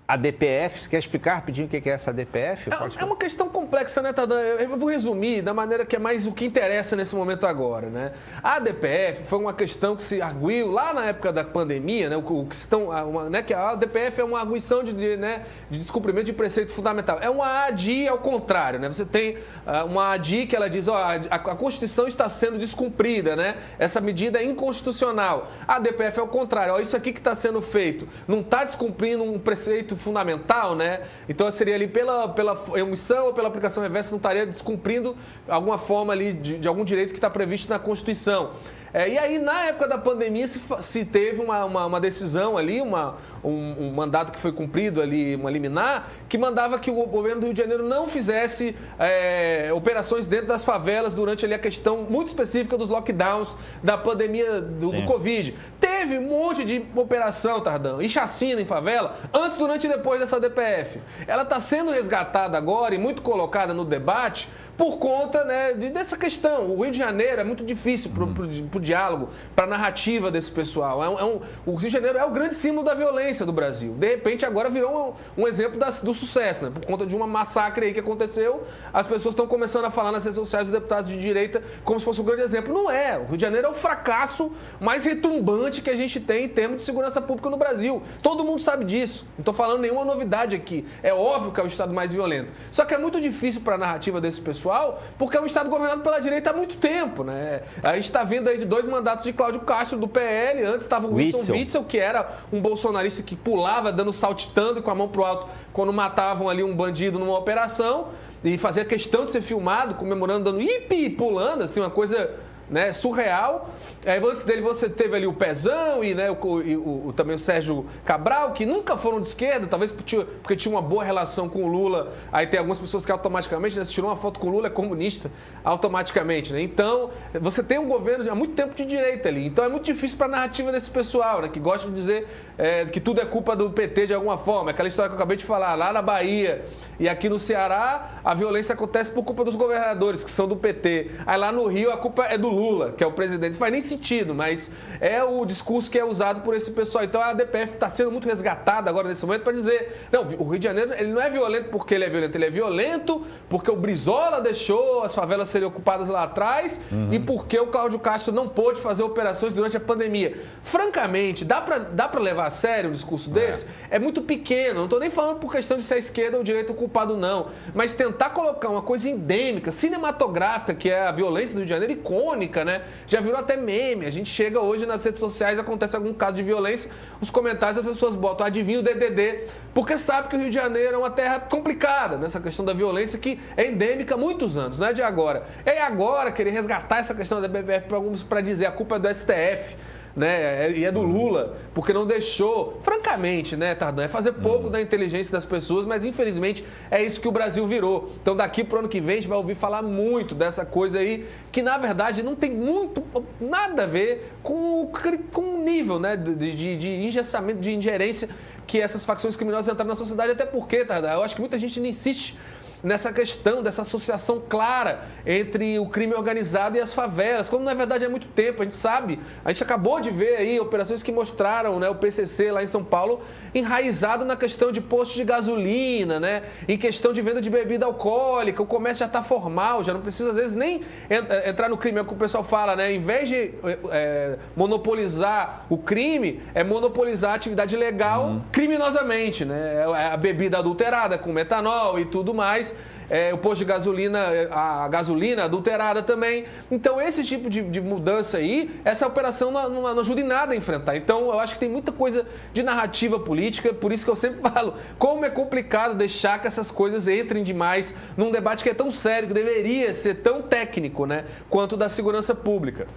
a DPF. Você quer explicar rapidinho o que é essa DPF? É uma questão complexa, né, Tadã? Eu vou resumir da maneira que é mais o que interessa nesse momento agora, né? A DPF foi uma questão que se arguiu lá na época da pandemia, né? Que a DPF é uma arguição de descumprimento de preceito fundamental. É uma ADI ao contrário, né? Você tem uma ADI que ela diz, a Constituição está sendo descumprida, né? Essa medida é inconstitucional. A DPF é ao contrário, isso aqui que está sendo feito não está descumprindo um preceito fundamental, né? Então seria ali pela omissão ou pela aplicação reversa, não estaria descumprindo alguma forma ali de algum direito que está previsto na Constituição. E aí, na época da pandemia, se teve uma decisão ali, um mandato que foi cumprido ali, uma liminar, que mandava que o governo do Rio de Janeiro não fizesse operações dentro das favelas durante ali a questão muito específica dos lockdowns da pandemia do Covid. Teve um monte de operação, Tardão, e chacina em favela, antes, durante e depois dessa DPF. Ela está sendo resgatada agora e muito colocada no debate por conta, né, dessa questão. O Rio de Janeiro é muito difícil para o diálogo, para a narrativa desse pessoal. O Rio de Janeiro é o grande símbolo da violência do Brasil. De repente, agora virou um exemplo do sucesso, né? Por conta de uma massacre aí que aconteceu, as pessoas estão começando a falar nas redes sociais, os deputados de direita, como se fosse um grande exemplo. Não é. O Rio de Janeiro é o fracasso mais retumbante que a gente tem em termos de segurança pública no Brasil. Todo mundo sabe disso. Não estou falando nenhuma novidade aqui. É óbvio que é o estado mais violento. Só que é muito difícil para a narrativa desse pessoal, porque é um estado governado pela direita há muito tempo, né? A gente está vindo aí de 2 mandatos de Cláudio Castro do PL, antes estava o Wilson Witzel, que era um bolsonarista que pulava, dando saltitando com a mão pro alto quando matavam ali um bandido numa operação, e fazia questão de ser filmado, comemorando, dando hipi, pulando, assim, uma coisa, né, surreal. Antes dele você teve ali o Pezão e, né, também o Sérgio Cabral, que nunca foram de esquerda, talvez porque tinha uma boa relação com o Lula. Aí tem algumas pessoas que automaticamente, né, se tirou uma foto com o Lula, é comunista automaticamente, né? Então, você tem um governo há muito tempo de direita ali. Então é muito difícil para a narrativa desse pessoal, né, que gosta de dizer que tudo é culpa do PT de alguma forma. Aquela história que eu acabei de falar, lá na Bahia e aqui no Ceará, a violência acontece por culpa dos governadores, que são do PT. Aí lá no Rio, a culpa é do Lula, que é o presidente. Não faz nem sentido, mas é o discurso que é usado por esse pessoal. Então a DPF está sendo muito resgatada agora nesse momento para dizer, não, o Rio de Janeiro ele não é violento porque ele é violento porque o Brizola deixou as favelas serem ocupadas lá atrás e porque o Cláudio Castro não pôde fazer operações durante a pandemia. Francamente, dá para levar a sério um discurso desse? É muito pequeno, não estou nem falando por questão de ser a esquerda ou o direito culpado, não, mas tentar colocar uma coisa endêmica, cinematográfica, que é a violência do Rio de Janeiro, icônica, né? Já virou até meme. A gente chega hoje nas redes sociais, acontece algum caso de violência, os comentários as pessoas botam, adivinha o DDD, porque sabe que o Rio de Janeiro é uma terra complicada nessa questão da violência que é endêmica há muitos anos, não é de agora. É agora querer resgatar essa questão da BBF para alguns para dizer a culpa é do STF, né? E é do Lula, porque não deixou, francamente, né, Tardão, é fazer pouco da inteligência das pessoas, mas infelizmente é isso que o Brasil virou. Então daqui pro ano que vem a gente vai ouvir falar muito dessa coisa aí, que na verdade não tem nada a ver com o nível, né, de engessamento, de ingerência que essas facções criminosas entraram na sociedade, até porque, Tardão, eu acho que muita gente não insiste nessa questão dessa associação clara entre o crime organizado e as favelas, quando na verdade é muito tempo, a gente sabe, a gente acabou de ver aí operações que mostraram, né, o PCC lá em São Paulo enraizado na questão de postos de gasolina, né, em questão de venda de bebida alcoólica, o comércio já está formal, já não precisa às vezes nem entrar no crime, é o que o pessoal fala, né, em vez de monopolizar o crime, é monopolizar a atividade legal criminosamente, né, a bebida adulterada com metanol e tudo mais, o posto de gasolina, a gasolina adulterada também. Então esse tipo de mudança aí, essa operação não ajuda em nada a enfrentar. Então eu acho que tem muita coisa de narrativa política, por isso que eu sempre falo, como é complicado deixar que essas coisas entrem demais num debate que é tão sério, que deveria ser tão técnico, né, quanto da segurança pública.